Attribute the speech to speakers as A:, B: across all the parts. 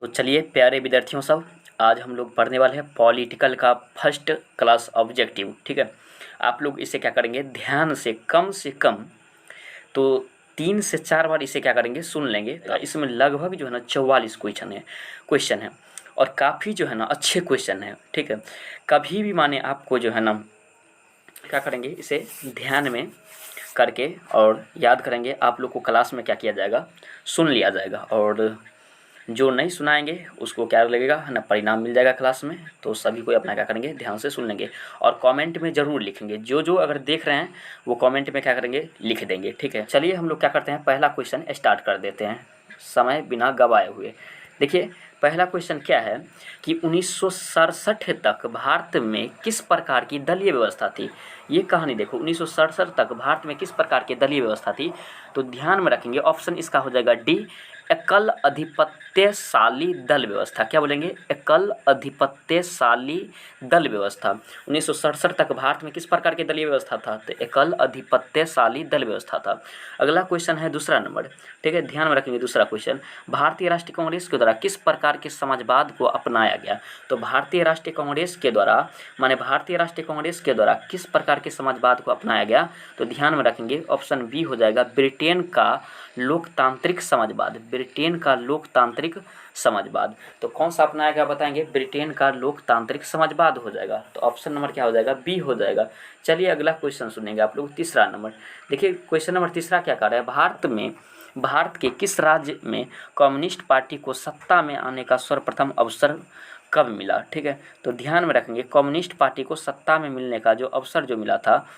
A: तो चलिए प्यारे विद्यार्थियों सब, आज हम लोग पढ़ने वाले हैं पॉलिटिकल का फर्स्ट क्लास ऑब्जेक्टिव। ठीक है, आप लोग इसे क्या करेंगे, ध्यान से कम तो 3 से 4 बार इसे क्या करेंगे, सुन लेंगे। तो इसमें लगभग जो है ना 44 क्वेश्चन है और काफ़ी जो है ना अच्छे क्वेश्चन है। ठीक है, कभी भी माने आपको जो है ना क्या करेंगे, इसे ध्यान में करके और याद करेंगे। आप लोग को क्लास में क्या किया जाएगा, सुन लिया जाएगा, और जो नहीं सुनाएंगे उसको क्या लगेगा ना, परिणाम मिल जाएगा क्लास में। तो सभी को अपना क्या करेंगे, ध्यान से सुन लेंगे और कमेंट में ज़रूर लिखेंगे। जो जो अगर देख रहे हैं वो कमेंट में क्या करेंगे, लिख देंगे। ठीक है, चलिए हम लोग क्या करते हैं, पहला क्वेश्चन स्टार्ट कर देते हैं समय बिना गवाए हुए। देखिए पहला क्वेश्चन क्या है कि 1967 तक भारत में किस प्रकार की दलीय व्यवस्था थी। ये कहानी देखो, 1967 तक भारत में किस प्रकार की दलीय व्यवस्था थी। तो ध्यान में रखेंगे, ऑप्शन इसका हो जाएगा डी, एकल अधिपत्यशाली दल व्यवस्था। क्या बोलेंगे, एकल अधिपत्यशाली दल व्यवस्था। 1967 तक भारत में किस प्रकार की दलीय व्यवस्था था, तो एकल अधिपत्यशाली दल व्यवस्था था। अगला क्वेश्चन है दूसरा नंबर। ठीक है, ध्यान में रखेंगे दूसरा क्वेश्चन, भारतीय राष्ट्रीय कांग्रेस के द्वारा किस प्रकार के समाजवाद को अपनाया गया। तो भारतीय राष्ट्रीय कांग्रेस के द्वारा भारतीय राष्ट्रीय कांग्रेस के द्वारा किस प्रकार के समाजवाद को अपनाया गया। तो ध्यान में रखेंगे, ऑप्शन बी हो जाएगा ब्रिटेन का लोकतांत्रिक समाजवाद। ब्रिटेन का लोकतांत्रिक समाजवाद। तो कौन सा अपनाया गया बताएंगे, ब्रिटेन का लोकतांत्रिक समाजवाद हो जाएगा। तो ऑप्शन नंबर क्या हो जाएगा, बी हो जाएगा। चलिए अगला क्वेश्चन सुनेंगे आप लोग, तीसरा नंबर। देखिए क्वेश्चन नंबर तीसरा क्या कर रहा है, भारत के किस राज्य में कम्युनिस्ट पार्टी को सत्ता में आने का सर्वप्रथम अवसर कब मिला। ठीक है, तो ध्यान में रखेंगे, कम्युनिस्ट पार्टी को सत्ता में मिलने का जो अवसर जो मिला था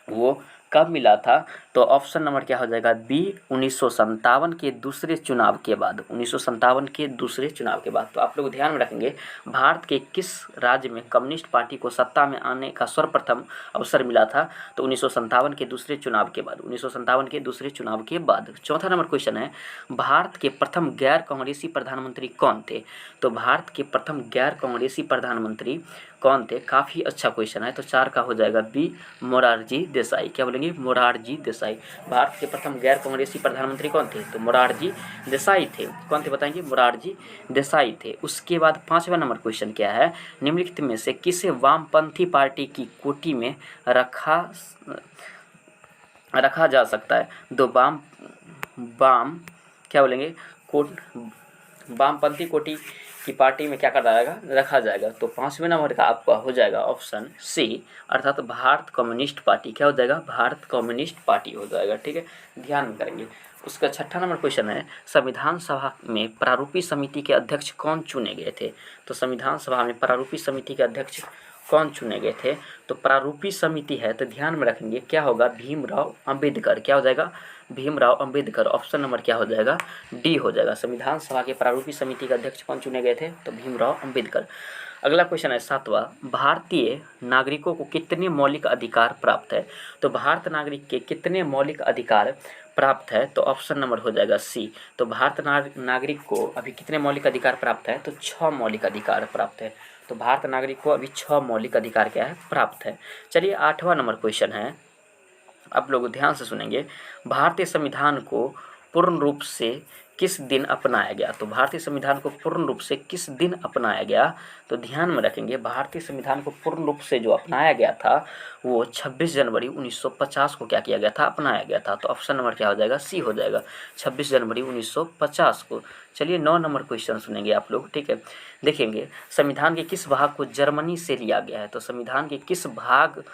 A: वो कब मिला था। तो ऑप्शन नंबर क्या हो जाएगा, बी, 1957 के दूसरे चुनाव के बाद। 1957 के दूसरे चुनाव के बाद। तो आप लोग ध्यान में रखेंगे, भारत के किस राज्य में कम्युनिस्ट पार्टी को सत्ता में आने का सर्वप्रथम अवसर मिला था। तो 1957 के दूसरे चुनाव के बाद। 1957 के दूसरे चुनाव के बाद। चौथा नंबर क्वेश्चन है, भारत के प्रथम गैर कांग्रेसी प्रधानमंत्री कौन थे। तो भारत के प्रथम गैर कांग्रेसी प्रधानमंत्री कौन थे, काफ़ी अच्छा क्वेश्चन है। तो 4 का हो जाएगा बी, मोरारजी देसाई। क्या बोलेंगे, मोरारजी देसाई। भारत के प्रथम गैर कांग्रेसी प्रधानमंत्री कौन थे, तो मोरारजी देसाई थे। कौन थे बताएंगे, मोरारजी देसाई थे। उसके बाद 5वां नंबर क्वेश्चन क्या है, निम्नलिखित में से किसे वामपंथी पार्टी की कोटि में रखा जा सकता है। दो वाम क्या बोलेंगे, कोट वामपंथी कोटि की पार्टी में क्या कर जाएगा, रखा जाएगा। तो 5वें नंबर का आपका हो जाएगा ऑप्शन सी, अर्थात भारत कम्युनिस्ट पार्टी। क्या हो जाएगा, भारत कम्युनिस्ट पार्टी हो जाएगा। ठीक है, ध्यान में करेंगे। उसका 6ठा नंबर क्वेश्चन है, संविधान सभा में प्रारूपी समिति के अध्यक्ष कौन चुने गए थे। तो संविधान सभा में प्रारूपी समिति के अध्यक्ष कौन चुने गए थे। तो प्रारूपी समिति है, तो ध्यान में रखेंगे क्या होगा, भीमराव अंबेडकर। क्या हो जाएगा, भीमराव अंबेडकर। ऑप्शन नंबर क्या हो जाएगा, डी हो जाएगा। संविधान सभा के प्रारूपी समिति के अध्यक्ष कौन चुने गए थे, तो भीमराव अंबेडकर। अगला क्वेश्चन है 7वां, भारतीय नागरिकों को कितने मौलिक अधिकार प्राप्त है। तो भारत नागरिक के कितने मौलिक अधिकार प्राप्त है। तो ऑप्शन नंबर हो जाएगा सी। तो भारत नागरिक को अभी कितने मौलिक अधिकार प्राप्त है, तो 6 मौलिक अधिकार प्राप्त है। तो भारत नागरिक को अभी 6 मौलिक अधिकार क्या है, प्राप्त है। चलिए 8वां नंबर क्वेश्चन है, आप लोग ध्यान से सुनेंगे, भारतीय संविधान को पूर्ण रूप से किस दिन अपनाया गया। तो भारतीय संविधान को पूर्ण रूप से किस दिन अपनाया गया। तो ध्यान में रखेंगे, भारतीय संविधान को पूर्ण रूप से जो अपनाया गया था वो 26 जनवरी 1950 को क्या किया गया था, अपनाया गया था। तो ऑप्शन नंबर क्या हो जाएगा, सी हो जाएगा, 26 जनवरी 1950 को। चलिए 9 नंबर क्वेश्चन सुनेंगे आप लोग। ठीक है, देखेंगे संविधान के किस भाग को जर्मनी से लिया गया है। तो संविधान के किस भाग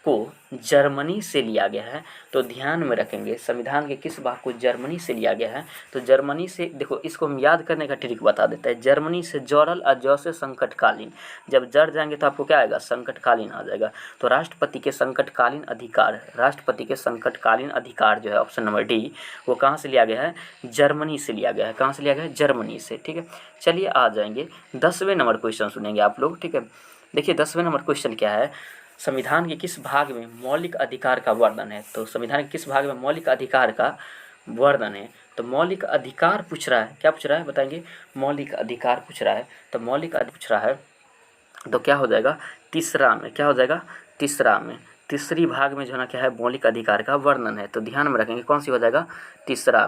A: को जर्मनी से लिया गया है। तो ध्यान में रखेंगे, संविधान के किस भाग को जर्मनी से लिया गया है। तो जर्मनी से, देखो इसको हम याद करने का ट्रिक बता देता है, जर्मनी से जौरल और जौ से संकटकालीन। जब जड़ जाएंगे तो आपको क्या आएगा, संकटकालीन आ जाएगा। तो राष्ट्रपति के संकटकालीन अधिकार, राष्ट्रपति के संकटकालीन अधिकार जो है ऑप्शन नंबर डी, वो कहाँ से लिया गया है, जर्मनी से लिया गया है। कहाँ से लिया गया है, जर्मनी से। ठीक है, चलिए आ जाएंगे 10वें नंबर क्वेश्चन सुनेंगे आप लोग। ठीक है, देखिए 10वें नंबर क्वेश्चन क्या है, संविधान के किस भाग में मौलिक अधिकार का वर्णन है। तो संविधान के किस भाग में मौलिक अधिकार का वर्णन है। तो मौलिक अधिकार पूछ रहा है, क्या पूछ रहा है बताएंगे, मौलिक अधिकार पूछ रहा है। तो मौलिक अधिकार पूछ रहा है तो क्या हो जाएगा, तीसरा में। क्या हो जाएगा, तीसरा में। तीसरी भाग में जो है ना क्या है, मौलिक अधिकार का वर्णन है। तो ध्यान में रखेंगे कौन सी हो जाएगा, तीसरा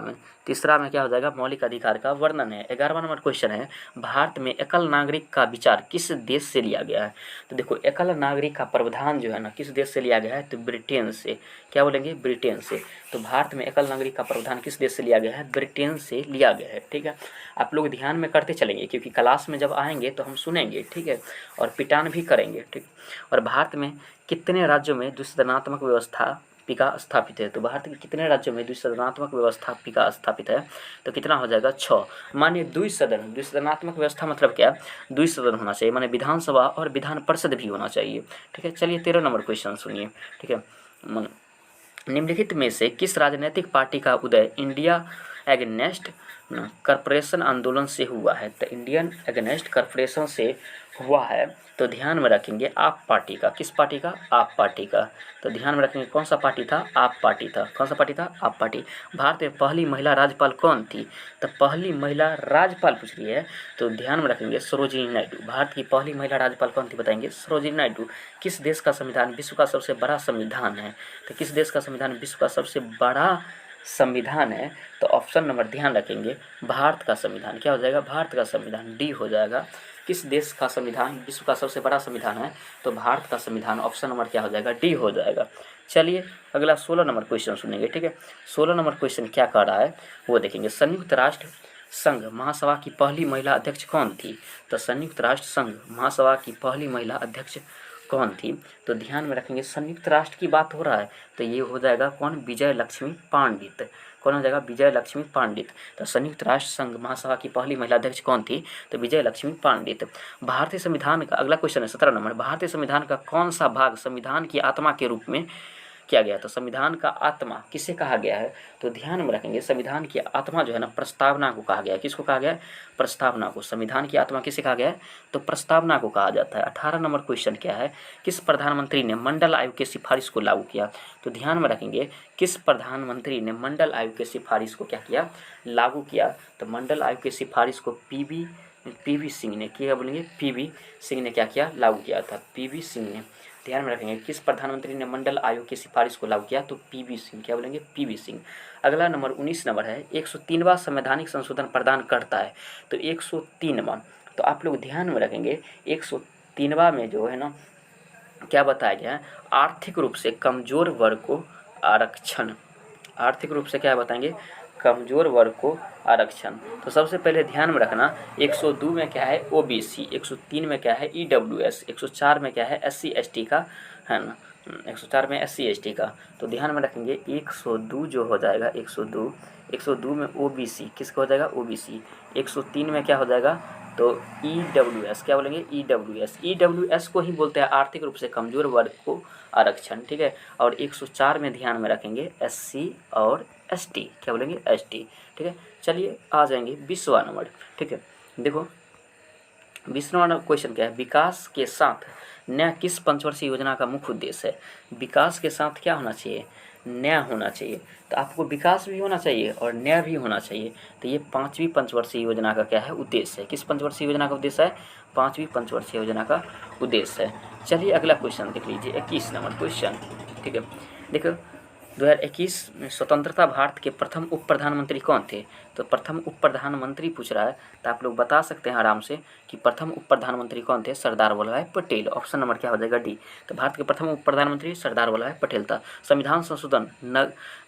A: में क्या हो जाएगा, मौलिक अधिकार का वर्णन है। 11वां नंबर क्वेश्चन है, भारत में एकल नागरिक का विचार किस देश से लिया गया है। तो देखो एकल नागरिक का प्रावधान जो है ना किस देश से लिया गया है, तो ब्रिटेन से। क्या बोलेंगे, ब्रिटेन से। तो भारत में एकल नागरिक का प्रावधान किस देश से लिया गया है, ब्रिटेन से लिया गया है। ठीक है, आप लोग ध्यान में करते चलेंगे क्योंकि क्लास में जब आएंगे तो हम सुनेंगे, ठीक है, और पिटान भी करेंगे। ठीक, और भारत में कितने राज्यों में द्विसदनात्मक व्यवस्थापिका स्थापित है। तो भारत के कितने राज्यों में द्विसदनात्मक व्यवस्थापिका स्थापित है, तो कितना हो जाएगा, 6। मानिए द्विसदनात्मक व्यवस्था मतलब क्या, द्विसदन होना चाहिए, माने विधानसभा और विधान परिषद भी होना चाहिए। ठीक है, चलिए 13 नंबर क्वेश्चन सुनिए। ठीक है, निम्नलिखित में से किस राजनीतिक पार्टी का उदय इंडिया एगेंस्ट कॉरपोरेशन आंदोलन से हुआ है। तो इंडियन एगेंस्ट कॉरपोरेशन से हुआ है। तो ध्यान में रखेंगे आप पार्टी का, किस पार्टी का, आप पार्टी का। तो ध्यान में रखेंगे कौन सा पार्टी था, आप पार्टी था। कौन सा पार्टी था, आप पार्टी। भारत में पहली महिला राज्यपाल कौन थी, तो पहली महिला राज्यपाल पूछ रही है, तो ध्यान में रखेंगे सरोजिनी नायडू। भारत की पहली महिला राज्यपाल कौन थी, बताएंगे सरोजिनी नायडू। किस देश का संविधान विश्व का सबसे बड़ा संविधान है, तो किस देश का संविधान विश्व का सबसे बड़ा संविधान है, तो ऑप्शन नंबर ध्यान रखेंगे भारत का संविधान। क्या हो जाएगा, भारत का संविधान, डी हो जाएगा। किस देश का संविधान विश्व का सबसे बड़ा संविधान है, तो भारत का संविधान, ऑप्शन नंबर क्या हो जाएगा, डी हो जाएगा। चलिए अगला 16 नंबर क्वेश्चन सुनेंगे। ठीक है, 16 नंबर क्वेश्चन क्या कह रहा है वो देखेंगे। संयुक्त राष्ट्र संघ महासभा की पहली महिला अध्यक्ष कौन थी, तो संयुक्त राष्ट्र संघ महासभा की पहली महिला अध्यक्ष कौन थी। तो ध्यान में रखेंगे संयुक्त राष्ट्र की बात हो रहा है, तो ये हो जाएगा कौन, विजय लक्ष्मी पांडित। कौन हो जाएगा, विजय लक्ष्मी पांडित। तो संयुक्त राष्ट्र संघ महासभा की पहली महिला अध्यक्ष कौन थी, तो विजय लक्ष्मी पांडित। भारतीय संविधान का अगला क्वेश्चन है 17 नंबर। भारतीय संविधान का कौन सा भाग संविधान की आत्मा के रूप में किया गया। तो संविधान का आत्मा किसे कहा गया है, तो ध्यान में रखेंगे संविधान की आत्मा जो है ना प्रस्तावना को कहा गया है। किसको कहा गया है, प्रस्तावना को। संविधान की आत्मा किसे कहा गया है, तो प्रस्तावना को कहा जाता है। 18 नंबर क्वेश्चन क्या है, किस प्रधानमंत्री ने मंडल आयोग की सिफारिश को लागू किया। तो ध्यान में रखेंगे किस प्रधानमंत्री ने मंडल आयोग की सिफारिश को क्या किया, लागू किया। तो मंडल आयोग की सिफारिश को पीवी सिंह ने, क्या बोलेंगे, पीवी सिंह ने क्या किया, लागू किया था, पीवी सिंह ने। ध्यान में रखेंगे किस प्रधानमंत्री ने मंडल आयोग की सिफारिश को लागू किया, तो पीवी सिंह। क्या बोलेंगे, पीवी सिंह। अगला नंबर 19 नंबर है, 103वां संवैधानिक संशोधन प्रदान करता है। तो 103वां, तो आप लोग ध्यान में रखेंगे 103वां में जो है ना क्या बताया गया है, आर्थिक रूप से कमजोर वर्ग को आरक्षण। आर्थिक रूप से क्या बताएंगे, कमजोर वर्ग को आरक्षण। तो सबसे पहले ध्यान में रखना 102 में क्या है, ओबीसी, 103 में क्या है, ईडब्ल्यूएस, 104 में क्या है, एससी एसटी का, है ना, 104 में एससी एसटी का। तो ध्यान में रखेंगे 102 जो हो जाएगा, 102 में ओबीसी किसका हो जाएगा, ओबीसी। 103 में क्या हो जाएगा, तो ईडब्ल्यूएस। क्या बोलेंगे, ईडब्ल्यूएस को ही बोलते हैं आर्थिक रूप से कमजोर वर्ग को आरक्षण। ठीक है, और 104 में ध्यान में रखेंगे एससी और एसटी। क्या बोलेंगे, एसटी। ठीक है, चलिए आ जाएंगे 20वां नंबर। ठीक है, देखो 20वां नंबर क्वेश्चन क्या है, विकास के साथ न्याय किस पंचवर्षीय योजना का मुख्य उद्देश्य है। विकास के साथ क्या होना चाहिए, न्याय होना चाहिए। तो आपको विकास भी होना चाहिए और न्याय भी होना चाहिए। तो ये 5वीं पंचवर्षीय योजना का क्या है, उद्देश्य है। किस पंचवर्षीय योजना का उद्देश्य है, 5वीं पंचवर्षीय योजना का उद्देश्य है। चलिए अगला क्वेश्चन देख लीजिए, 21 नंबर क्वेश्चन। ठीक है, देखो 2021 में स्वतंत्रता भारत के प्रथम उप प्रधानमंत्री कौन थे। तो प्रथम उप प्रधानमंत्री पूछ रहा है, तो आप लोग बता सकते हैं आराम से कि प्रथम उप प्रधानमंत्री कौन थे, सरदार वल्लभ भाई पटेल। ऑप्शन नंबर क्या हो जाएगा, डी। तो भारत के प्रथम उप प्रधानमंत्री सरदार वल्लभ भाई पटेल था। संविधान संशोधन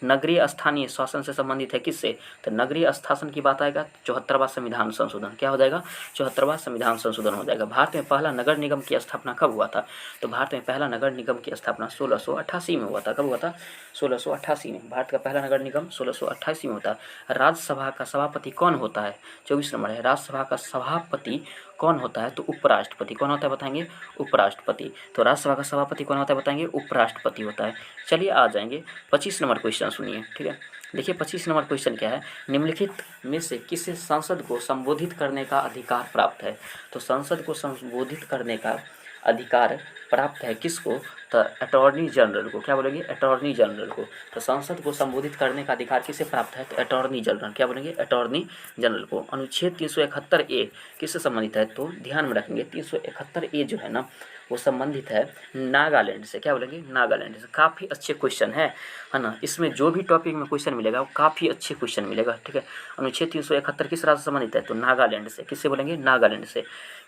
A: नगरीय स्थानीय शासन से संबंधित है किससे, तो नगरीय शासन की बात आएगा 74वां संविधान संशोधन। क्या हो जाएगा, 74वां संविधान संशोधन हो जाएगा। भारत में पहला नगर निगम की स्थापना कब हुआ था, तो भारत में पहला नगर निगम की स्थापना 1688 में हुआ था। कब हुआ था, 1688 में। भारत का पहला नगर निगम 1688 में होता है। राज्यसभा का सभापति कौन होता है, 24 नंबर है, राज्यसभा का सभापति कौन होता है, तो उपराष्ट्रपति। कौन होता है बताएंगे, उपराष्ट्रपति। तो राज्यसभा का सभापति कौन होता है बताएंगे, उपराष्ट्रपति होता है। चलिए आ जाएंगे 25 नंबर क्वेश्चन सुनिए। ठीक है, देखिए 25 नंबर क्वेश्चन क्या है, निम्नलिखित में से किसे संसद को संबोधित करने का अधिकार प्राप्त है। तो संसद को संबोधित करने का अधिकार प्राप्त है किसको, तो अटॉर्नी जनरल को। क्या बोलेंगे, अटॉर्नी जनरल को। तो संसद को संबोधित करने का अधिकार किसे प्राप्त है, तो अटॉर्नी जनरल। क्या बोलेंगे, अटॉर्नी जनरल को। अनुच्छेद 371A किससे संबंधित है, तो ध्यान में रखेंगे 371A जो है ना वो संबंधित है नागालैंड से। क्या बोलेंगे? नागालैंड से। काफ़ी अच्छे क्वेश्चन है ना। इसमें जो भी टॉपिक में क्वेश्चन मिलेगा वो काफ़ी अच्छे क्वेश्चन मिलेगा, ठीक है। अनुच्छेद 371 किस राज्य से संबंधित है? तो नागालैंड से। किससे बोलेंगे? नागालैंड से।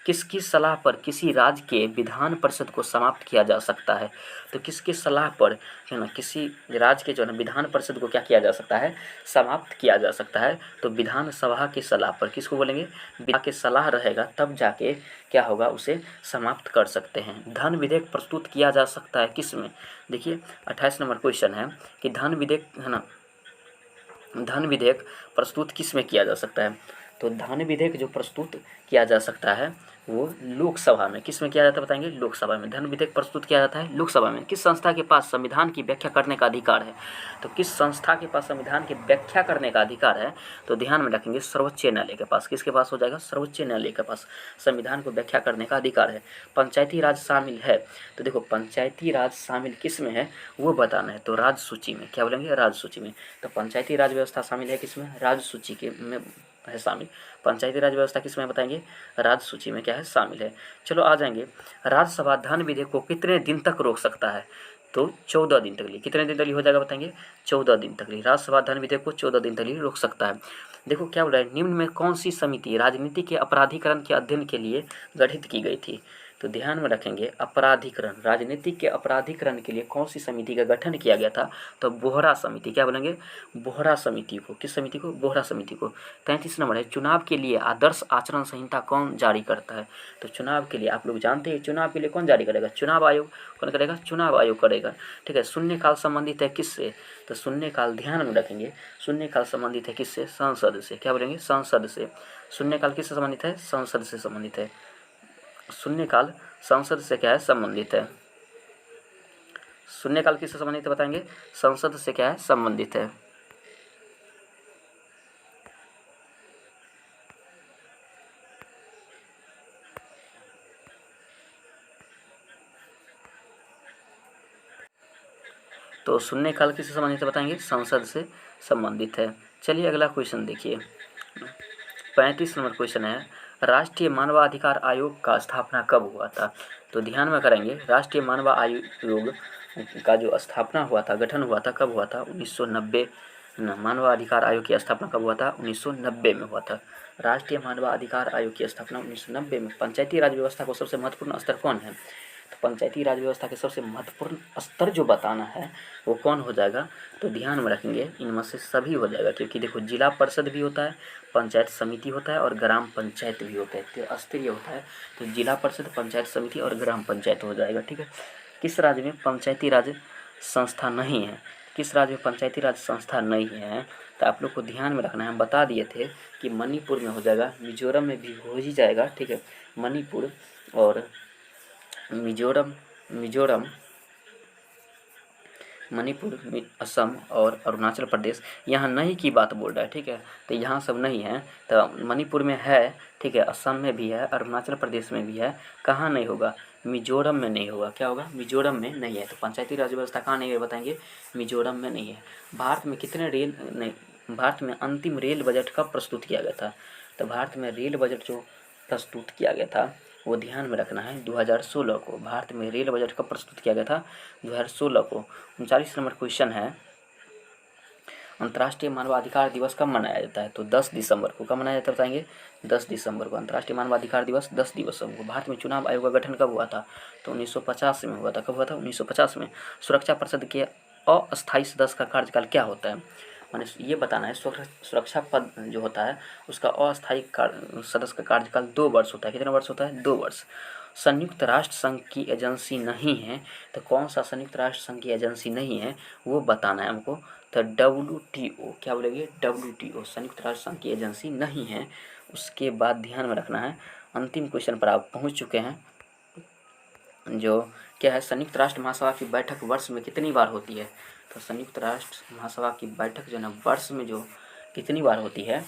A: किसकी सलाह पर किसी राज्य के विधान परिषद को समाप्त किया जा सकता है? तो किसकी सलाह पर, है ना, किसी राज्य के जो है ना विधान परिषद को क्या किया जा सकता है? समाप्त किया जा सकता है। तो विधानसभा की सलाह पर। किसको बोलेंगे? विधान की सलाह रहेगा तब जाके क्या होगा, उसे समाप्त कर सकते हैं। धन विधेयक प्रस्तुत किया जा सकता है किस में? देखिए 28 नंबर क्वेश्चन है कि धन विधेयक, है ना, धन विधेयक प्रस्तुत किस में किया जा सकता है? तो धन विधेयक जो प्रस्तुत किया जा सकता है वो लोकसभा में। किस में किया जाता है बताएंगे? लोकसभा में। धन विधेयक प्रस्तुत किया जाता है लोकसभा में। किस संस्था के पास संविधान की व्याख्या करने का अधिकार है? तो किस संस्था के पास संविधान की व्याख्या करने का अधिकार है? तो ध्यान में रखेंगे सर्वोच्च न्यायालय के पास। किसके पास हो जाएगा? सर्वोच्च न्यायालय के पास संविधान को व्याख्या करने का अधिकार है। पंचायती राज शामिल है। तो देखो पंचायती राज शामिल किस में है वो बताना है। तो राज्य सूची में। क्या बोलेंगे? राज्य सूची में। तो पंचायती राज व्यवस्था शामिल है किस में? राज्य सूची के में है शामिल। पंचायती राज व्यवस्था किस में बताएंगे? राज्य सूची में क्या है? शामिल है। चलो आ जाएंगे। राज्यसभा धन विधेयक को कितने दिन तक रोक सकता है? तो 14 दिन तक लिए। कितने दिन तक लिए हो जाएगा बताएंगे? 14 दिन तक लिए। राज्यसभा धन विधेयक को 14 दिन तक लिए रोक सकता है। देखो क्या बोल रहा है, निम्न में कौन सी समिति राजनीति के अपराधीकरण के अध्ययन के लिए गठित की गई थी? तो ध्यान में रखेंगे अपराधीकरण, राजनीतिक के अपराधीकरण के लिए कौन सी समिति का गठन किया गया था? तो बोहरा समिति। क्या बोलेंगे? बोहरा समिति को। किस समिति को? बोहरा समिति को। 33 नंबर है, चुनाव के लिए आदर्श आचरण संहिता कौन जारी करता है? तो चुनाव के लिए आप लोग जानते हैं, चुनाव के लिए कौन जारी करेगा? चुनाव आयोग। कौन करेगा? चुनाव आयोग करेगा, ठीक है। शून्यकाल संबंधित है किससे? तो शून्यकाल ध्यान में रखेंगे, शून्यकाल संबंधित है किससे? संसद से। क्या बोलेंगे? संसद से। शून्यकाल किससे संबंधित है? संसद से संबंधित है। शून्यकाल संसद से क्या है? संबंधित है। शून्यकाल किससे संबंधित है बताएंगे? संसद से क्या है? संबंधित है। तो शून्यकाल किससे संबंधित है बताएंगे? संसद से संबंधित है। चलिए अगला क्वेश्चन देखिए, 35 नंबर क्वेश्चन है, राष्ट्रीय मानवाधिकार आयोग का स्थापना कब हुआ था? तो ध्यान में करेंगे, राष्ट्रीय मानव आयोग का जो स्थापना हुआ था, गठन हुआ था, कब हुआ था? 1990। मानवाधिकार आयोग की स्थापना कब हुआ था? 1990 में हुआ था। राष्ट्रीय मानवाधिकार आयोग की स्थापना 1990 में। पंचायती राज व्यवस्था को सबसे महत्वपूर्ण स्तर कौन है? तो पंचायती राज व्यवस्था के सबसे महत्वपूर्ण स्तर जो बताना है वो कौन हो जाएगा? तो ध्यान में रखेंगे इनमें से सभी हो जाएगा, क्योंकि देखो जिला परिषद भी होता है, पंचायत समिति होता है और ग्राम पंचायत भी होता है। तो स्तरीय होता है, तो जिला परिषद, पंचायत समिति और ग्राम पंचायत हो जाएगा, ठीक है। किस राज्य में पंचायती राज संस्था नहीं है? किस राज्य में पंचायती राज संस्था नहीं है? तो आप लोग को ध्यान में रखना है, हम बता दिए थे कि मणिपुर में हो जाएगा, मिजोरम में भी हो ही जाएगा, ठीक है। मणिपुर और मिजोरम, मणिपुर, असम और अरुणाचल प्रदेश, यहाँ नहीं की बात बोल रहा है, ठीक है। तो यहाँ सब नहीं है, तो मणिपुर में है, ठीक है, असम में भी है, अरुणाचल प्रदेश में भी है। कहाँ नहीं होगा? मिजोरम में नहीं होगा। क्या होगा? मिजोरम में नहीं है। तो पंचायती राज व्यवस्था कहाँ नहीं है बताएंगे? मिजोरम में नहीं है। भारत में कितने रेल नहीं, भारत में अंतिम रेल बजट कब प्रस्तुत किया गया था? तो भारत में रेल बजट जो प्रस्तुत किया गया था वो ध्यान में रखना है 2016 को। भारत में रेल बजट कब प्रस्तुत किया गया था? 2016 को। 39 नंबर क्वेश्चन है, अंतर्राष्ट्रीय मानवाधिकार दिवस कब मनाया जाता है? तो 10 दिसंबर को। कब मनाया जाता है बताएंगे? 10 दिसंबर को। अंतर्राष्ट्रीय मानवाधिकार दिवस 10 दिसंबर को। भारत में चुनाव आयोग का गठन कब हुआ था? तो 1950 में हुआ था। कब हुआ था? 1950 में। सुरक्षा परिषद के अस्थायी सदस्य का कार्यकाल क्या होता है? मैंने ये बताना है, सुरक्षा पद जो होता है उसका अस्थायी सदस्य का कार्यकाल 2 वर्ष होता है। कितना वर्ष होता है? 2 वर्ष। संयुक्त राष्ट्र संघ की एजेंसी नहीं है, तो कौन सा संयुक्त राष्ट्र संघ की एजेंसी नहीं है वो बताना है हमको। तो WTO। क्या बोलेंगे? WTO संयुक्त राष्ट्र संघ की एजेंसी नहीं है। उसके बाद ध्यान में रखना है, अंतिम क्वेश्चन पर आप पहुंच चुके हैं, जो क्या है, संयुक्त राष्ट्र महासभा की बैठक वर्ष में कितनी बार होती है? तो संयुक्त राष्ट्र महासभा की बैठक जो है ना वर्ष में जो कितनी बार होती है?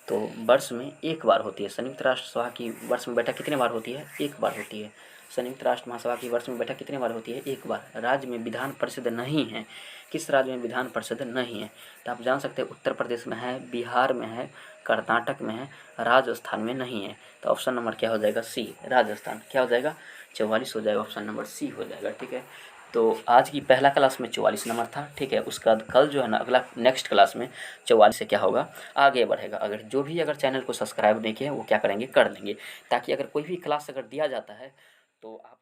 A: तो वर्ष में 1 बार होती है। संयुक्त राष्ट्र सभा की वर्ष में बैठक कितनी बार होती है? 1 बार होती है। संयुक्त राष्ट्र महासभा की वर्ष में बैठक कितनी बार होती है? 1 बार। राज्य में विधान परिषद नहीं है। किस राज्य में विधान परिषद नहीं है? तो आप जान सकते हैं उत्तर प्रदेश में है, बिहार में है, कर्नाटक में है, राजस्थान में नहीं है। तो ऑप्शन नंबर क्या हो जाएगा? सी, राजस्थान। क्या हो जाएगा? 44 हो जाएगा, ऑप्शन नंबर सी हो जाएगा। ठीक है, तो आज की पहला क्लास में 44 नंबर था। ठीक है, उसके बाद कल जो है ना अगला नेक्स्ट क्लास में 44 से क्या होगा, आगे बढ़ेगा। अगर जो भी अगर चैनल को सब्सक्राइब नहीं किए वो क्या करेंगे, कर लेंगे, ताकि अगर कोई भी क्लास अगर दिया जाता है तो आप